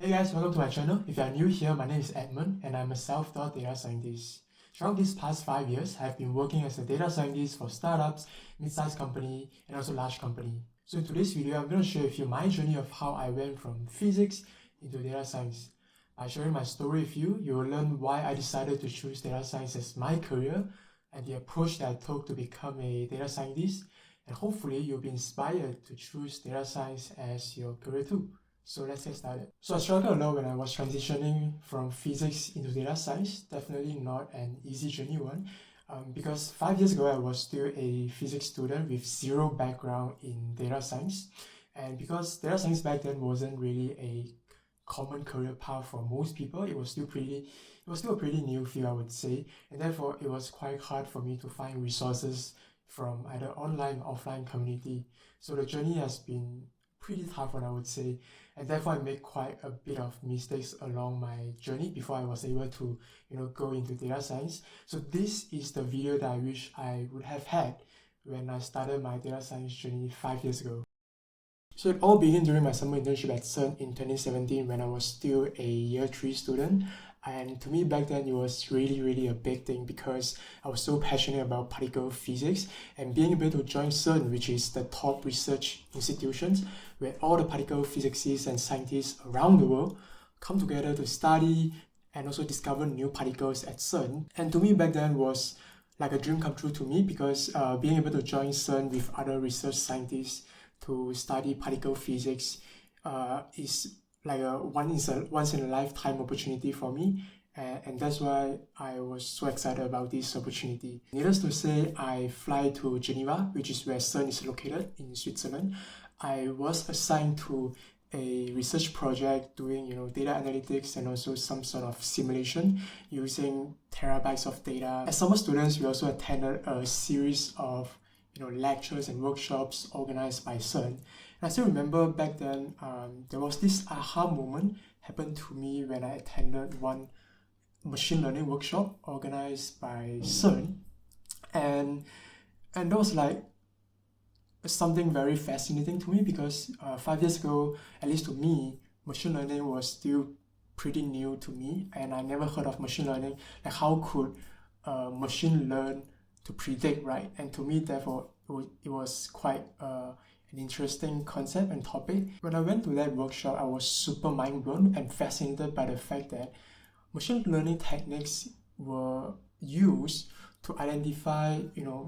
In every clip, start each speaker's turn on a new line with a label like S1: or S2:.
S1: Hey guys, welcome to my channel. If you are new here, my name is Edmund and I'm a self-taught data scientist. Throughout these past 5 years, I've been working as a data scientist for startups, mid-sized company, and also large company. So in today's video, I'm going to share with you my journey of how I went from physics into data science. By sharing my story with you, you will learn why I decided to choose data science as my career and the approach that I took to become a data scientist. And hopefully, you'll be inspired to choose data science as your career too. So let's get started. So I struggled a lot when I was transitioning from physics into data science. Definitely not an easy journey one. Because 5 years ago, I was still a physics student with zero background in data science. And because data science back then wasn't really a common career path for most people, it was still a pretty new field, I would say. And therefore, it was quite hard for me to find resources from either online or offline community. So the journey has been pretty tough one, I would say, and therefore I made quite a bit of mistakes along my journey before I was able to go into data science. So this is the video that I wish I would have had when I started my data science journey 5 years ago. So it all began during my summer internship at CERN in 2017 when I was still a year 3 student. And to me back then, it was really a big thing because I was so passionate about particle physics, and being able to join CERN, which is the top research institutions where all the particle physicists and scientists around the world come together to study and also discover new particles at CERN. And to me back then was like a dream come true to me because being able to join CERN with other research scientists to study particle physics is like a once in a lifetime opportunity for me, and that's why I was so excited about this opportunity. Needless to say, I fly to Geneva, which is where CERN is located in Switzerland. I was assigned to a research project doing data analytics and also some sort of simulation using terabytes of data. As summer students, we also attended a series of lectures and workshops organized by CERN. And I still remember back then, there was this aha moment happened to me when I attended one machine learning workshop organized by CERN, and that was like something very fascinating to me because 5 years ago, at least to me, machine learning was still pretty new to me, and I never heard of machine learning. Like, how could machine learn to predict, right? And to me, therefore, it was quite an interesting concept and topic. When I went to that workshop, I was super mind blown and fascinated by the fact that machine learning techniques were used to identify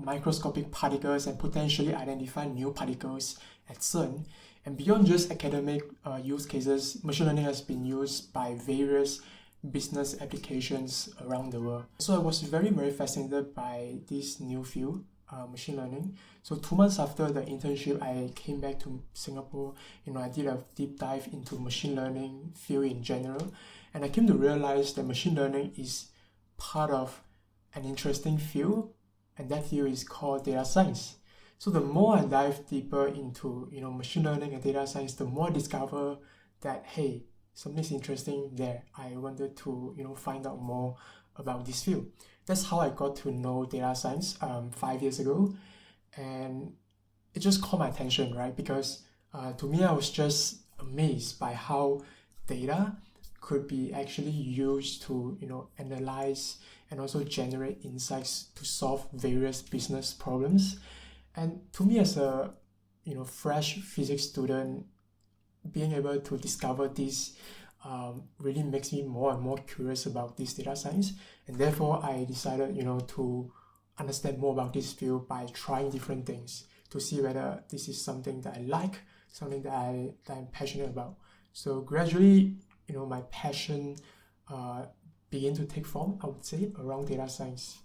S1: microscopic particles and potentially identify new particles at CERN. And beyond just academic use cases, machine learning has been used by various business applications around the world. So I was very fascinated by this new field, machine learning. So 2 months after the internship, I came back to Singapore. I did a deep dive into machine learning field in general, and I came to realize that machine learning is part of an interesting field, and that field is called data science. So the more I dive deeper into machine learning and data science, the more I discover that hey, something's interesting there. I wanted to find out more about this field. That's how I got to know data science 5 years ago, and it just caught my attention, right? Because to me, I was just amazed by how data could be actually used to analyze and also generate insights to solve various business problems. And to me, as a fresh physics student, being able to discover this really makes me more and more curious about this data science, and therefore I decided to understand more about this field by trying different things to see whether this is something that I like, something that I'm passionate about. So gradually, my passion began to take form, I would say, around data science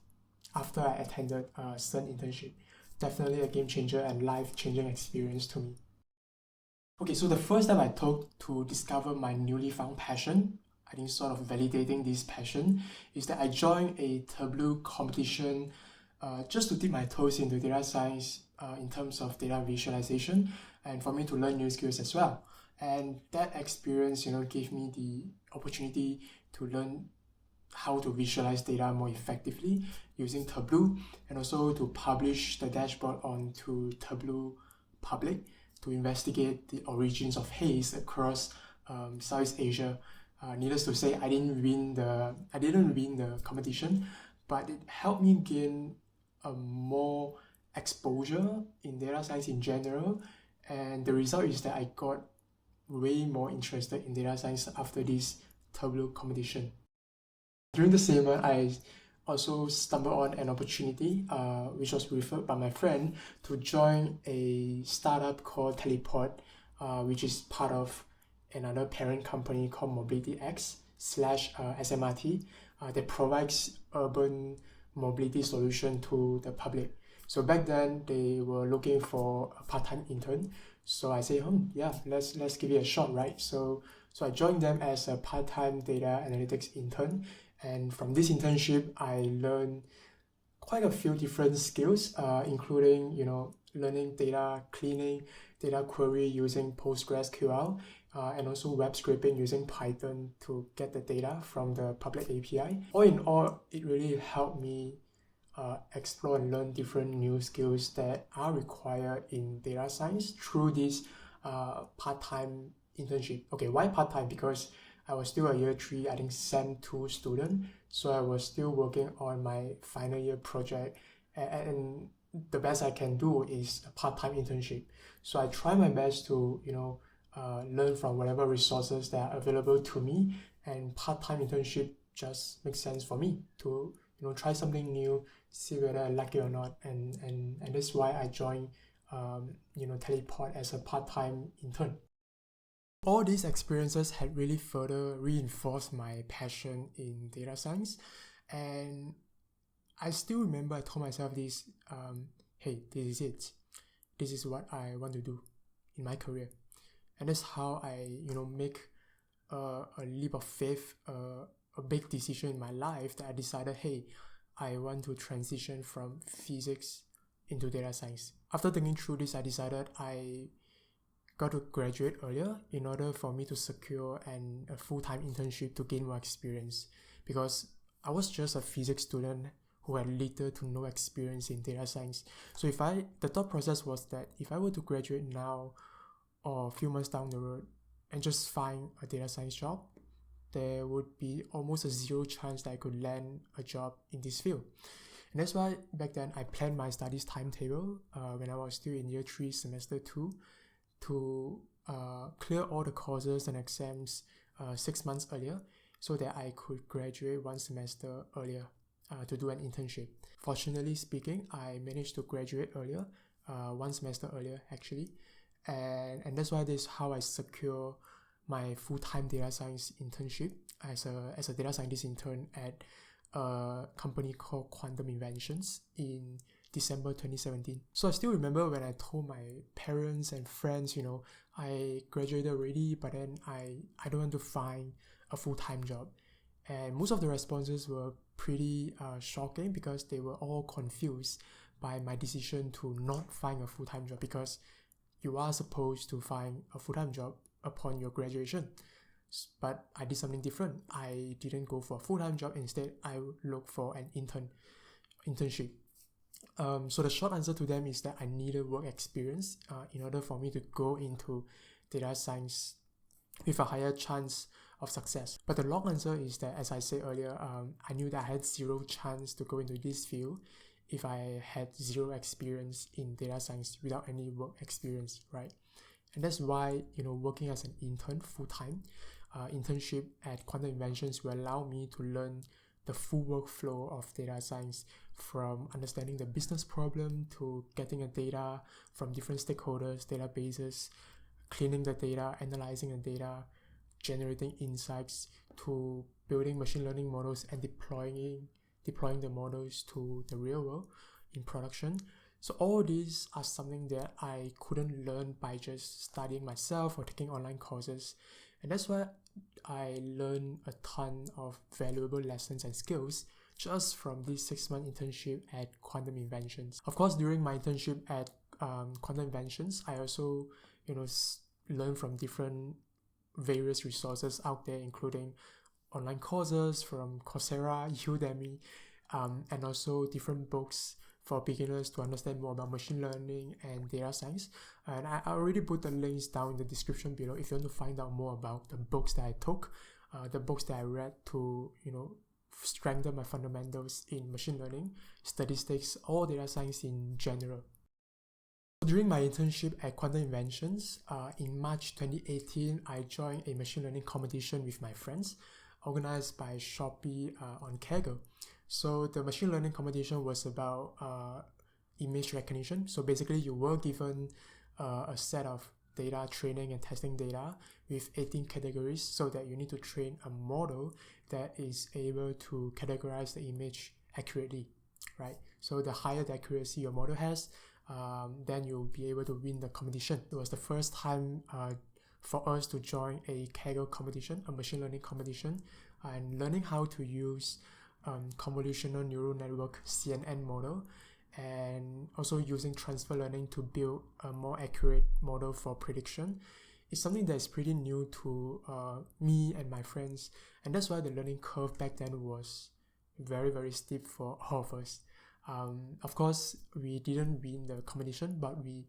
S1: after I attended a CERN internship. Definitely a game changer and life-changing experience to me. Okay, so the first step I took to discover my newly found passion, I think sort of validating this passion, is that I joined a Tableau competition just to dip my toes into data science in terms of data visualization and for me to learn new skills as well. And that experience, gave me the opportunity to learn how to visualize data more effectively using Tableau, and also to publish the dashboard onto Tableau Public to investigate the origins of haze across Southeast Asia. Needless to say, I didn't win the competition, but it helped me gain more exposure in data science in general, and the result is that I got way more interested in data science after this Tableau competition. During the same month, I also stumbled on an opportunity, which was referred by my friend, to join a startup called Telepod, which is part of another parent company called MobilityX/SMRT that provides urban mobility solution to the public. So back then they were looking for a part-time intern. So I said, yeah, let's give it a shot, right? So I joined them as a part-time data analytics intern, and from this internship I learned quite a few different skills, including learning data cleaning, data query using PostgreSQL, and also web scraping using Python to get the data from the public API. All in all, it really helped me explore and learn different new skills that are required in data science through this part-time internship. Okay, why part-time? Because I was still a year 3, I think Sem 2 student, so I was still working on my final year project, and the best I can do is a part-time internship. So I try my best to learn from whatever resources that are available to me, and part-time internship just makes sense for me to try something new, see whether I like it or not, and that's why I joined Telepod as a part-time intern. All these experiences had really further reinforced my passion in data science, and I still remember I told myself this, hey, this is it. This is what I want to do in my career. And that's how I, make a leap of faith, a big decision in my life that I decided, hey, I want to transition from physics into data science. After thinking through this, I decided I got to graduate earlier in order for me to secure a full-time internship to gain more experience, because I was just a physics student who had little to no experience in data science. So the thought process was that if I were to graduate now or a few months down the road and just find a data science job, there would be almost a zero chance that I could land a job in this field. And that's why back then I planned my studies timetable when I was still in year 3 semester 2 to clear all the courses and exams 6 months earlier, so that I could graduate 1 semester earlier to do an internship. Fortunately speaking, I managed to graduate earlier, 1 semester earlier actually, and that's why this is how I secure my full-time data science internship as a data scientist intern at a company called Quantum Inventions in December 2017. So I still remember when I told my parents and friends, I graduated already, but then I don't want to find a full-time job. And most of the responses were pretty shocking, because they were all confused by my decision to not find a full-time job, because you are supposed to find a full-time job upon your graduation. But I did something different. I didn't go for a full-time job. Instead, I looked for an internship. So the short answer to them is that I needed work experience in order for me to go into data science with a higher chance of success. But the long answer is that, as I said earlier, I knew that I had zero chance to go into this field if I had zero experience in data science without any work experience, right? And that's why, working as an intern full-time, internship at Quantum Inventions will allow me to learn the full workflow of data science, from understanding the business problem to getting the data from different stakeholders, databases, cleaning the data, analyzing the data, generating insights, to building machine learning models and deploying the models to the real world in production. So all these are something that I couldn't learn by just studying myself or taking online courses. And that's why I learned a ton of valuable lessons and skills just from this 6-month internship at Quantum Inventions. Of course, during my internship at Quantum Inventions, I also learned from different various resources out there, including online courses from Coursera, Udemy, and also different books for beginners to understand more about machine learning and data science. And I already put the links down in the description below if you want to find out more about the books that I took, the books that I read to, strengthen my fundamentals in machine learning, statistics, or data science in general. During my internship at Quantum Inventions, in March 2018, I joined a machine learning competition with my friends, organized by Shopee on Kaggle. So the machine learning competition was about image recognition. So basically, you were given a set of data, training and testing data with 18 categories, so that you need to train a model that is able to categorize the image accurately, right? So the higher the accuracy your model has, then you'll be able to win the competition. It was the first time for us to join a Kaggle competition, a machine learning competition, and learning how to use convolutional neural network CNN model, and also using transfer learning to build a more accurate model for prediction. It's something that is pretty new to me and my friends, and that's why the learning curve back then was very, very steep for all of us. Of course, we didn't win the competition, but we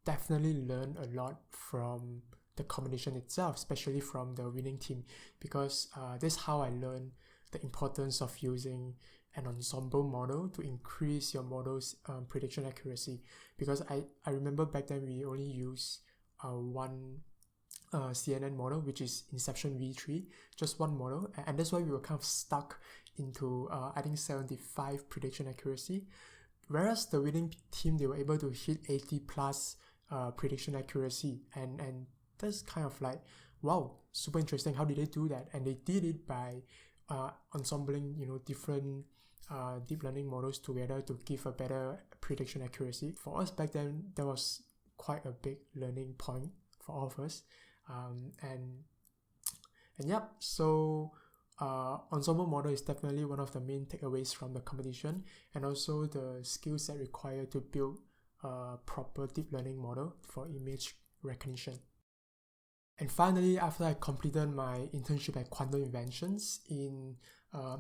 S1: definitely learned a lot from the competition itself, especially from the winning team, because this is how I learned the importance of using an ensemble model to increase your model's prediction accuracy. Because I remember back then we only used one CNN model, which is Inception V3, just one model, and that's why we were kind of stuck into I think 75 prediction accuracy, whereas the winning team, they were able to hit 80 plus prediction accuracy, and that's kind of like, wow, super interesting. How did they do that? And they did it by ensembling different deep learning models together to give a better prediction accuracy. For us back then, that was quite a big learning point for all of us. And yeah, so ensemble model is definitely one of the main takeaways from the competition, and also the skill set required to build a proper deep learning model for image recognition. And finally, after I completed my internship at Quantum Inventions in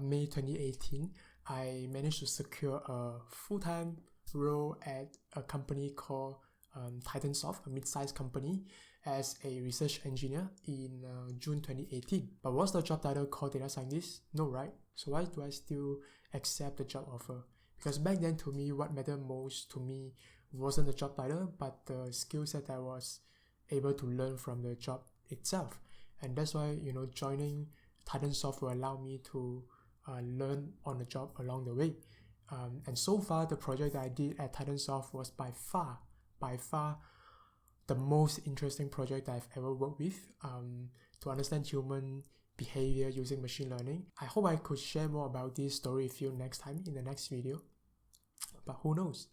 S1: May 2018, I managed to secure a full-time role at a company called Titansoft, a mid-sized company, as a research engineer in June 2018. But was the job title called data scientist? No, right? So why do I still accept the job offer? Because back then, to me, what mattered most to me wasn't the job title, but the skill set I was able to learn from the job itself. And that's why, joining Titansoft will allow me to learn on the job along the way. And so far, the project that I did at Titansoft was by far the most interesting project that I've ever worked with, to understand human behavior using machine learning. I hope I could share more about this story with you next time in the next video, but who knows.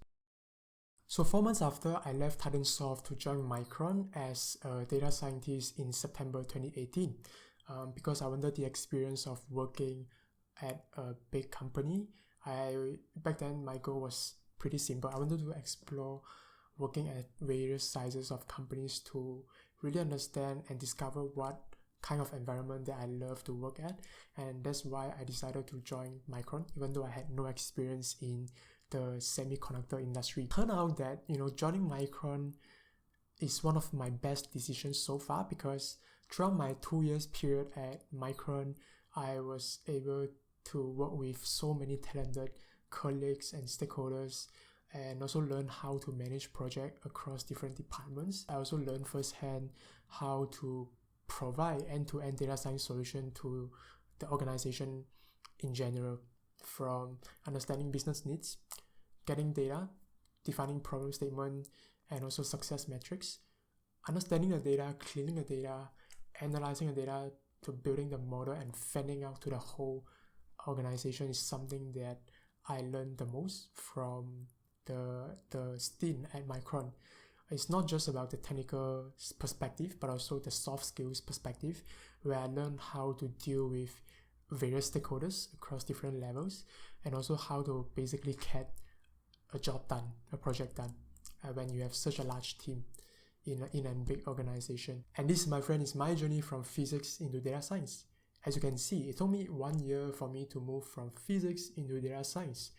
S1: So 4 months after, I left Titansoft to join Micron as a data scientist in September 2018, because I wanted the experience of working at a big company. Back then, my goal was pretty simple. I wanted to explore working at various sizes of companies to really understand and discover what kind of environment that I love to work at, and that's why I decided to join Micron, even though I had no experience in the semiconductor industry. Turned out that joining Micron is one of my best decisions so far, because throughout my 2 years period at Micron, I was able to work with so many talented colleagues and stakeholders, and also learn how to manage projects across different departments. I also learned firsthand how to provide end-to-end data science solution to the organization in general, from understanding business needs, getting data, defining problem statement, and also success metrics, understanding the data, cleaning the data, analyzing the data, to building the model and fanning out to the whole organization is something that I learned the most from the stint at Micron. It's not just about the technical perspective, but also the soft skills perspective, where I learned how to deal with various stakeholders across different levels, and also how to basically get a job done, a project done, when you have such a large team in a big organization. And this, my friend, is my journey from physics into data science. As you can see, it took me 1 year for me to move from physics into data science.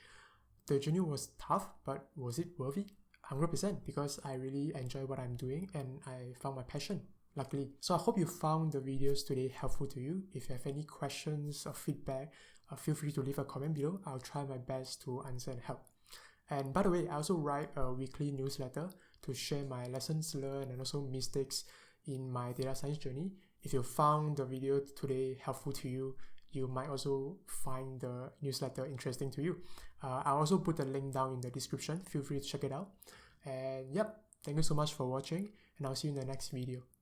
S1: the journey was tough, but was it worth it? 100%, because I really enjoy what I'm doing and I found my passion, luckily. So I hope you found the videos today helpful to you. If you have any questions or feedback, feel free to leave a comment below. I'll try my best to answer and help. And by the way, I also write a weekly newsletter to share my lessons learned and also mistakes in my data science journey. If you found the video today helpful to you, you might also find the newsletter interesting to you. I'll also put the link down in the description. Feel free to check it out. And yep, thank you so much for watching, and I'll see you in the next video.